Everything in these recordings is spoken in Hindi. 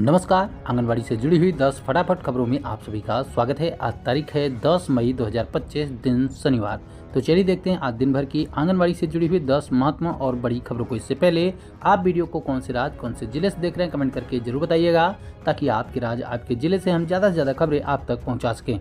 नमस्कार। आंगनबाड़ी से जुड़ी हुई 10 फटाफट खबरों में आप सभी का स्वागत है। आज तारीख है 10 मई 2025, दिन शनिवार। तो चलिए देखते हैं आज दिन भर की आंगनबाड़ी से जुड़ी हुई 10 महत्वपूर्ण और बड़ी खबरों को। इससे पहले आप वीडियो को कौन से राज्य कौन से जिले से देख रहे हैं कमेंट करके जरूर बताइएगा, ताकि आपके राज्य आपके जिले से हम ज़्यादा से ज़्यादा खबरें आप तक पहुँचा सकें।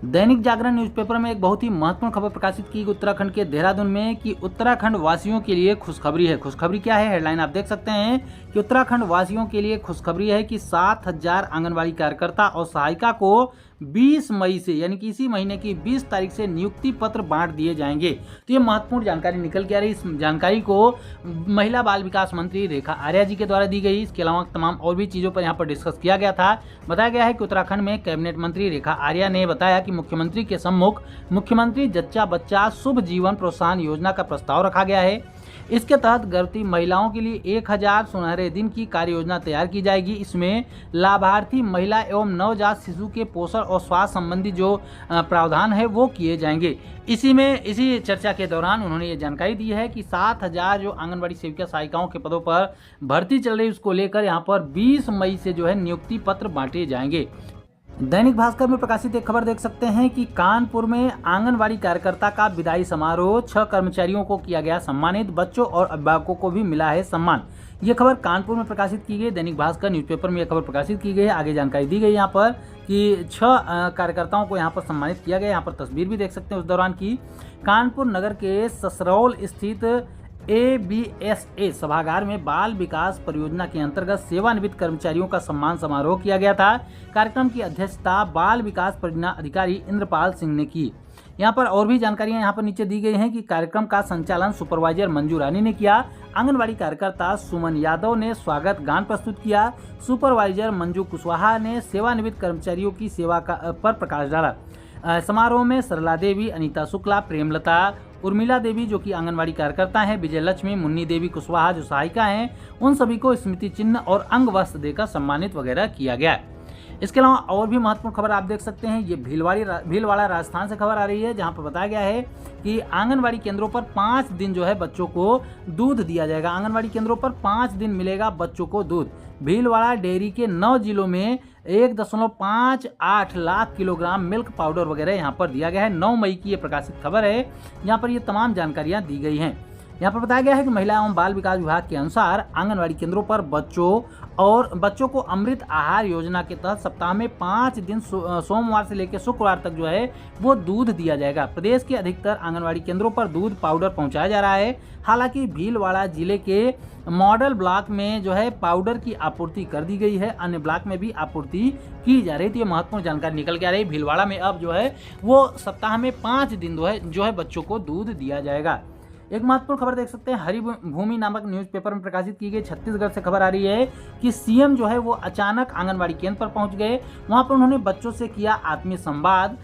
दैनिक जागरण न्यूज़पेपर में एक बहुत ही महत्वपूर्ण खबर प्रकाशित की उत्तराखंड के देहरादून में कि उत्तराखंड वासियों के लिए खुशखबरी है। खुशखबरी क्या है, हेडलाइन आप देख सकते हैं कि उत्तराखंड वासियों के लिए खुशखबरी है कि 7,000 आंगनबाड़ी कार्यकर्ता और सहायिका को 20 मई से यानी कि इसी महीने की 20 तारीख से नियुक्ति पत्र बांट दिए जाएंगे। तो ये महत्वपूर्ण जानकारी निकल के आ रही। इस जानकारी को महिला बाल विकास मंत्री रेखा आर्या जी के द्वारा दी गई। इसके अलावा तमाम और भी चीज़ों पर यहाँ पर डिस्कस किया गया था। बताया गया है कि उत्तराखंड में कैबिनेट मंत्री रेखा आर्या ने बताया कि मुख्यमंत्री के सम्मुख मुख्यमंत्री जच्चा बच्चा शुभ जीवन प्रोत्साहन योजना का प्रस्ताव रखा गया है। इसके तहत गर्भवती महिलाओं के लिए 1000 सुनहरे दिन की कार्य योजना तैयार की जाएगी। इसमें लाभार्थी महिला एवं नवजात शिशु के पोषण और स्वास्थ्य संबंधी जो प्रावधान है वो किए जाएंगे। इसी चर्चा के दौरान उन्होंने ये जानकारी दी है कि 7,000 जो आंगनबाड़ी सेविका सहायिकाओं के पदों पर भर्ती चल रही है उसको लेकर यहाँ पर 20 मई से जो है नियुक्ति पत्र बांटे जाएंगे। दैनिक भास्कर में प्रकाशित एक खबर देख सकते हैं कि कानपुर में आंगनबाड़ी कार्यकर्ता का विदाई समारोह, 6 कर्मचारियों को किया गया सम्मानित, बच्चों और अभिभावकों को भी मिला है सम्मान। ये खबर कानपुर में प्रकाशित की गई। दैनिक भास्कर न्यूज़पेपर में यह खबर प्रकाशित की गई है। आगे जानकारी दी गई यहाँ पर कि 6 कार्यकर्ताओं को यहाँ पर सम्मानित किया गया। यहाँ पर तस्वीर भी देख सकते हैं उस दौरान की। कानपुर नगर के ससरौल स्थित ABSA सभागार में बाल विकास परियोजना के अंतर्गत सेवानिवृत्त कर्मचारियों का सम्मान समारोह किया गया था। कार्यक्रम की अध्यक्षता बाल विकास परियोजना अधिकारी इंद्रपाल सिंह ने की। यहाँ पर और भी जानकारियां यहाँ पर नीचे दी गई हैं कि कार्यक्रम का संचालन सुपरवाइजर मंजू रानी ने किया। आंगनबाड़ी कार्यकर्ता सुमन यादव ने स्वागत गान प्रस्तुत किया। सुपरवाइजर मंजू कुशवाहा ने सेवानिवृत्त कर्मचारियों की सेवा पर प्रकाश डाला। समारोह में सरला देवी, अनीता शुक्ला, प्रेमलता, उर्मिला देवी जो कि आंगनबाड़ी कार्यकर्ता हैं, विजय लक्ष्मी, मुन्नी देवी कुशवाहा जो सहायिका हैं, उन सभी को स्मृति चिन्ह और अंग वस्त्र देकर सम्मानित वगैरह किया गया। इसके अलावा और भी महत्वपूर्ण खबर आप देख सकते हैं। ये भीलवाड़ा राजस्थान से खबर आ रही है, जहां पर बताया गया है कि आंगनबाड़ी केंद्रों पर 5 दिन जो है बच्चों को दूध दिया जाएगा। आंगनबाड़ी केंद्रों पर 5 दिन मिलेगा बच्चों को दूध। भीलवाड़ा डेयरी के 9 जिलों में 1.58 लाख किलोग्राम मिल्क पाउडर वगैरह यहाँ पर दिया गया है। 9 मई की ये प्रकाशित खबर है। यहाँ पर ये तमाम जानकारियाँ दी गई हैं। यहाँ पर बताया गया है कि महिला एवं बाल विकास विभाग के अनुसार आंगनबाड़ी केंद्रों पर बच्चों को अमृत आहार योजना के तहत सप्ताह में 5 दिन सोमवार से लेकर शुक्रवार तक जो है वो दूध दिया जाएगा। प्रदेश के अधिकतर आंगनबाड़ी केंद्रों पर दूध पाउडर पहुंचाया जा रहा है। हालांकि भीलवाड़ा जिले के मॉडल ब्लॉक में जो है पाउडर की आपूर्ति कर दी गई है, अन्य ब्लॉक में भी आपूर्ति की जा रही थी। ये महत्वपूर्ण जानकारी निकल के आ रही है। भीलवाड़ा में अब जो है वो सप्ताह में 5 दिन जो है बच्चों को दूध दिया जाएगा। एक महत्वपूर्ण खबर देख सकते हैं, हरी भूमि नामक न्यूज़पेपर में प्रकाशित की गई। छत्तीसगढ़ से खबर आ रही है कि सीएम जो है वो अचानक आंगनबाड़ी केंद्र पर पहुंच गए। वहां पर उन्होंने बच्चों से किया आत्मीय संवाद,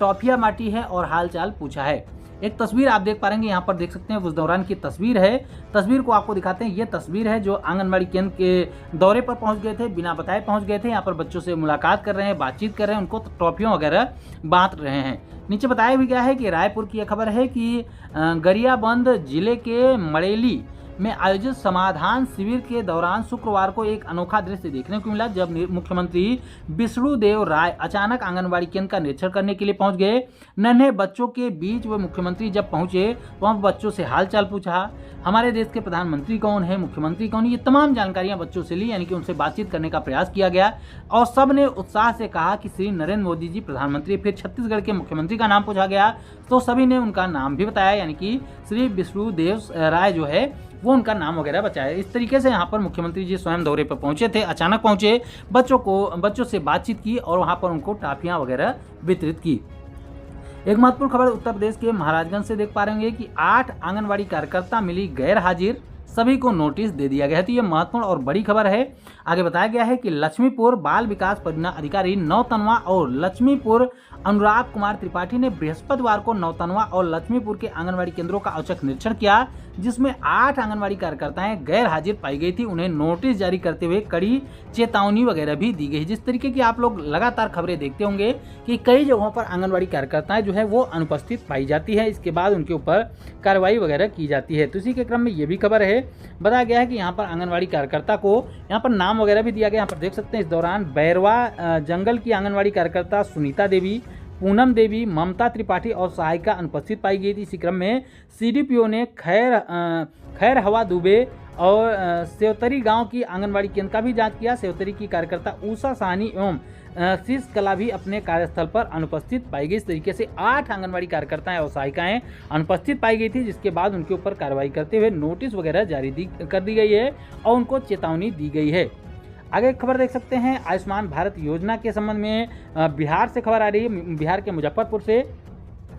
टॉफियां बांटी है और हालचाल पूछा है। एक तस्वीर आप देख पाएंगे, यहाँ पर देख सकते हैं उस दौरान की तस्वीर है। तस्वीर को आपको दिखाते हैं। ये तस्वीर है जो आंगनबाड़ी केंद्र के दौरे पर पहुंच गए थे, बिना बताए पहुंच गए थे। यहाँ पर बच्चों से मुलाकात कर रहे हैं, बातचीत कर रहे हैं, उनको ट्रॉफियों वगैरह बांट रहे हैं। नीचे बताया भी गया है कि रायपुर की यह खबर है कि गरियाबंद जिले के मड़ेली में आयोजित समाधान शिविर के दौरान शुक्रवार को एक अनोखा दृश्य देखने को मिला, जब मुख्यमंत्री विष्णुदेव राय अचानक आंगनबाड़ी केंद्र का निरीक्षण करने के लिए पहुंच गए। नन्हे बच्चों के बीच वे मुख्यमंत्री जब पहुंचे वहां बच्चों से हालचाल पूछा। हमारे देश के प्रधानमंत्री कौन है, मुख्यमंत्री कौन है, ये तमाम जानकारियां बच्चों से ली, यानी कि उनसे बातचीत करने का प्रयास किया गया। और सब ने उत्साह से कहा कि श्री नरेंद्र मोदी जी प्रधानमंत्री। फिर छत्तीसगढ़ के मुख्यमंत्री का नाम पूछा गया तो सभी ने उनका नाम भी बताया, यानी कि श्री विष्णुदेव राय जो है वो उनका नाम वगैरह बताया। इस तरीके से यहाँ पर मुख्यमंत्री जी स्वयं दौरे पर पहुंचे थे, अचानक पहुंचे, बच्चों से बातचीत की और वहाँ पर उनको टॉफियाँ वगैरह वितरित की। एक महत्वपूर्ण खबर उत्तर प्रदेश के महाराजगंज से देख पा रहे होंगे कि 8 आंगनबाड़ी कार्यकर्ता मिली गैर हाजिर, सभी को नोटिस दे दिया गया है। तो ये महत्वपूर्ण और बड़ी खबर है। आगे बताया गया है कि लक्ष्मीपुर बाल विकास परियोजना अधिकारी नौतनवा और लक्ष्मीपुर अनुराग कुमार त्रिपाठी ने बृहस्पतिवार को नौतनवा और लक्ष्मीपुर के आंगनबाड़ी केंद्रों का औचक निरीक्षण किया, जिसमें 8 आंगनबाड़ी कार्यकर्ताएं गैर हाजिर पाई गई थी। उन्हें नोटिस जारी करते हुए कड़ी चेतावनी वगैरह भी दी गई। जिस तरीके की आप लोग लगातार खबरें देखते होंगे कि कई जगहों पर आंगनबाड़ी कार्यकर्ताएं जो है वो अनुपस्थित पाई जाती है, इसके बाद उनके ऊपर कार्रवाई वगैरह की जाती है। तो इसी के क्रम में ये भी खबर है बताया गया है कि यहाँ पर आंगनवाड़ी कार्यकर्ता को यहाँ पर नाम वगैरह भी दिया गया। यहाँ पर देख सकते हैं इस दौरान बैरवा जंगल की आंगनवाड़ी कार्यकर्ता सुनीता देवी, पूनम देवी, ममता त्रिपाठी और सहायिका अनुपस्थित पाई गई थी। इसी क्रम में सीडीपीओ ने खैर हवा दुबे और सेवतरी गांव की आंगनवाड़ी केंद्र का भी जांच किया। सेवतरी की कार्यकर्ता उषा साहनी एवं शीश कला भी अपने कार्यस्थल पर अनुपस्थित पाई गई। इस तरीके से 8 आंगनवाड़ी कार्यकर्ताएं और सहायिकाएं अनुपस्थित पाई गई थी, जिसके बाद उनके ऊपर कार्रवाई करते हुए नोटिस वगैरह जारी कर दी गई है और उनको चेतावनी दी गई है। आगे खबर देख सकते हैं आयुष्मान भारत योजना के संबंध में बिहार से खबर आ रही है। बिहार के मुजफ्फरपुर से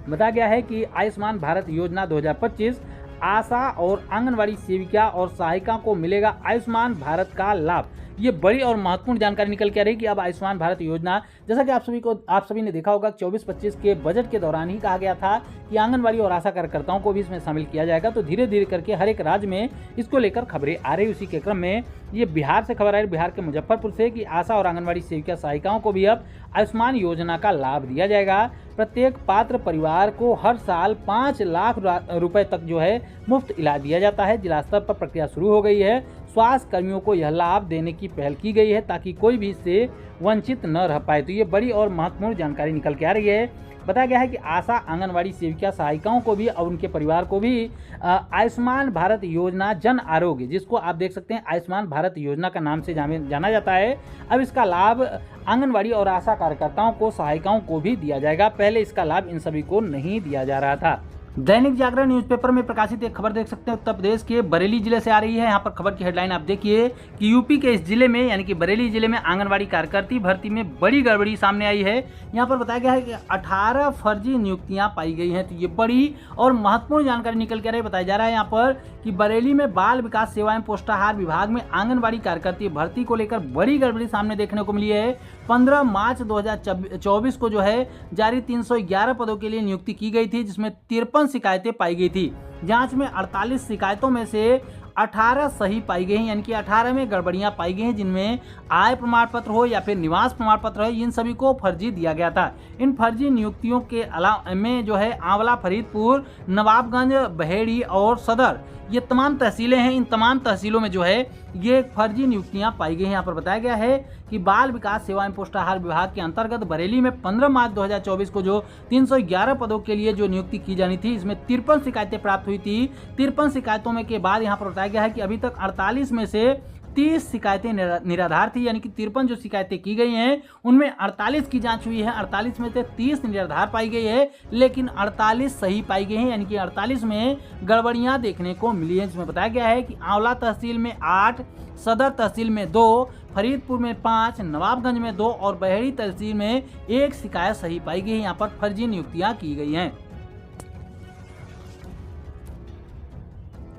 बताया गया है कि आयुष्मान भारत योजना 2025 आशा और आंगनवाड़ी सेविका और सहायिका को मिलेगा आयुष्मान भारत का लाभ। ये बड़ी और महत्वपूर्ण जानकारी निकल के आ रही है कि अब आयुष्मान भारत योजना, जैसा कि आप सभी ने देखा होगा 24-25 के बजट के दौरान ही कहा गया था कि आंगनवाड़ी और आशा कार्यकर्ताओं को भी इसमें शामिल किया जाएगा। तो धीरे धीरे करके हर एक राज्य में इसको लेकर खबरें आ रही। उसी के क्रम में ये बिहार से खबर आ रही, बिहार के मुजफ्फरपुर से, कि आशा और आंगनवाड़ी सेविका सहायिकाओं को भी अब आयुष्मान योजना का लाभ दिया जाएगा। प्रत्येक पात्र परिवार को हर साल 5 लाख रुपए तक जो है मुफ्त इलाज दिया जाता है। जिला स्तर पर प्रक्रिया शुरू हो गई है। स्वास्थ्य कर्मियों को यह लाभ देने की पहल की गई है ताकि कोई भी इससे वंचित न रह पाए। तो ये बड़ी और महत्वपूर्ण जानकारी निकल के आ रही है। बताया गया है कि आशा आंगनवाड़ी सेविका सहायिकाओं को भी और उनके परिवार को भी आयुष्मान भारत योजना जन आरोग्य, जिसको आप देख सकते हैं आयुष्मान भारत योजना का नाम से जाना जाता है, अब इसका लाभ आंगनवाड़ी और आशा कार्यकर्ताओं को, सहायिकाओं को भी दिया जाएगा। पहले इसका लाभ इन सभी को नहीं दिया जा रहा था। दैनिक जागरण न्यूज़पेपर में प्रकाशित एक खबर देख सकते हैं, उत्तर प्रदेश के बरेली जिले से आ रही है। यहाँ पर खबर की हेडलाइन आप देखिए कि यूपी के इस जिले में, यानी कि बरेली जिले में आंगनवाड़ी कार्यकर्ती भर्ती में बड़ी गड़बड़ी सामने आई है। यहाँ पर बताया गया है कि 18 फर्जी नियुक्तियां पाई गई हैं। तो ये बड़ी और महत्वपूर्ण जानकारी निकल के आ रही है। बताया जा रहा है यहाँ पर कि बरेली में बाल विकास सेवा एवं पोषाहार विभाग में आंगनवाड़ी कार्यकर्ती भर्ती को लेकर बड़ी गड़बड़ी सामने देखने को मिली है। 15 मार्च 2024 को जो है जारी 311 पदों के लिए नियुक्ति की गई थी, जिसमें 53 शिकायतें पाई गई थी। जांच में 48 शिकायतों में से 18 सही पाई गई हैं, यानी कि 18 में गड़बड़ियां पाई गई हैं, जिनमें आय प्रमाण पत्र हो या फिर निवास प्रमाण पत्र हो, इन सभी को फर्जी दिया गया था। इन फर्जी नियुक्तियों के अलावा में जो है आंवला, फरीदपुर, नवाबगंज, बहेड़ी और सदर, ये तमाम तहसीलें हैं। इन तमाम तहसीलों में जो है ये फर्जी नियुक्तियां पाई गई हैं। यहाँ पर बताया गया है कि बाल विकास सेवा एवं पोषाहार विभाग के अंतर्गत बरेली में 15 मार्च 2024 को जो 311 पदों के लिए जो नियुक्ति की जानी थी, इसमें 53 शिकायतें प्राप्त हुई थी। 53 शिकायतों में के बाद यहाँ पर बताया गया है कि अभी तक 48 में से 30 शिकायतें निराधार थी, यानी कि 53 जो शिकायतें की गई हैं उनमें 48 की जांच हुई है। 48 में से 30 निराधार पाई गई है, लेकिन 48 सही पाई गई हैं, यानी कि 48 में गड़बड़ियां देखने को मिली है। जिसमें बताया गया है कि आंवला तहसील में 8, सदर तहसील में 2, फरीदपुर में 5, नवाबगंज में 2 और बहेड़ी तहसील में 1 शिकायत सही पाई गई है। यहाँ पर फर्जी नियुक्तियां की गई हैं।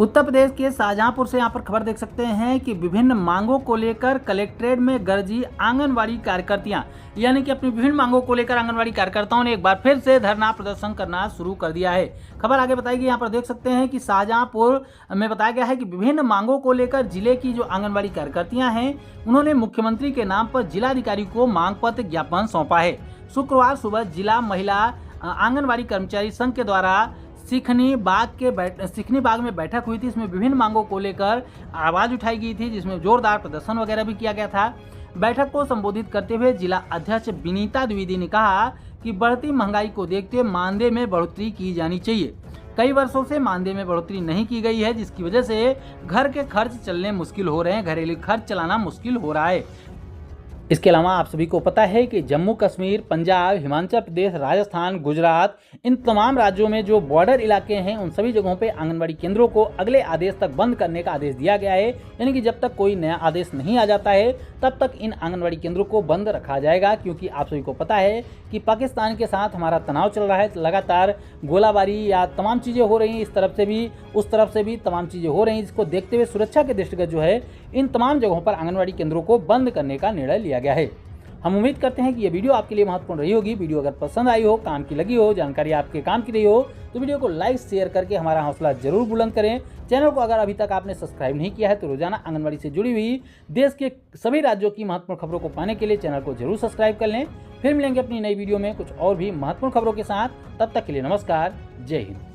उत्तर प्रदेश के शाहजहांपुर से यहाँ पर खबर देख सकते हैं कि विभिन्न मांगों को लेकर कलेक्ट्रेट में गरजी आंगनवाड़ी कार्यकर्तियां, यानी कि अपनी विभिन्न मांगों को लेकर आंगनवाड़ी कार्यकर्ताओं ने एक बार फिर से धरना प्रदर्शन करना शुरू कर दिया है। खबर आगे बताएगी, यहाँ पर देख सकते हैं कि शाहजहांपुर में बताया गया है कि विभिन्न मांगों को लेकर जिले की जो आंगनवाड़ी कार्यकर्तियां हैं, उन्होंने मुख्यमंत्री के नाम पर जिलाधिकारी को मांग पत्र ज्ञापन सौंपा है। शुक्रवार सुबह जिला महिला आंगनवाड़ी कर्मचारी संघ के द्वारा सिखनी बाग में बैठक हुई थी। इसमें विभिन्न मांगों को लेकर आवाज उठाई गई थी, जिसमें जोरदार प्रदर्शन वगैरह भी किया गया था। बैठक को संबोधित करते हुए जिला अध्यक्ष विनीता द्विवेदी ने कहा कि बढ़ती महंगाई को देखते हुए मानदेय में बढ़ोतरी की जानी चाहिए। कई वर्षों से मानदेय में बढ़ोतरी नहीं की गई है, जिसकी वजह से घर के खर्च चलने मुश्किल हो रहे हैं, घरेलू खर्च चलाना मुश्किल हो रहा है। इसके अलावा आप सभी को पता है कि जम्मू कश्मीर, पंजाब, हिमाचल प्रदेश, राजस्थान, गुजरात, इन तमाम राज्यों में जो बॉर्डर इलाके हैं उन सभी जगहों पे आंगनवाड़ी केंद्रों को अगले आदेश तक बंद करने का आदेश दिया गया है। यानी कि जब तक कोई नया आदेश नहीं आ जाता है तब तक इन आंगनवाड़ी केंद्रों को बंद रखा जाएगा, क्योंकि आप सभी को पता है कि पाकिस्तान के साथ हमारा तनाव चल रहा है, लगातार गोलाबारी या तमाम चीज़ें हो रही हैं, इस तरफ से भी उस तरफ से भी तमाम चीज़ें हो रही हैं, जिसको देखते हुए सुरक्षा के दृष्टिगत जो है इन तमाम जगहों पर आंगनवाड़ी केंद्रों को बंद करने का निर्णय लिया गया है। हम उम्मीद करते हैं कि ये वीडियो आपके लिए महत्वपूर्ण रही होगी। वीडियो अगर पसंद आई हो, काम की लगी हो, जानकारी आपके काम की रही हो, तो वीडियो को लाइक शेयर करके हमारा हौसला जरूर बुलंद करें। चैनल को अगर अभी तक आपने सब्सक्राइब नहीं किया है तो रोजाना आंगनवाड़ी से जुड़ी हुई देश के सभी राज्यों की महत्वपूर्ण खबरों को पाने के लिए चैनल को जरूर सब्सक्राइब कर लें। फिर मिलेंगे अपनी नई वीडियो में कुछ और भी महत्वपूर्ण खबरों के साथ। तब तक के लिए नमस्कार, जय हिंद।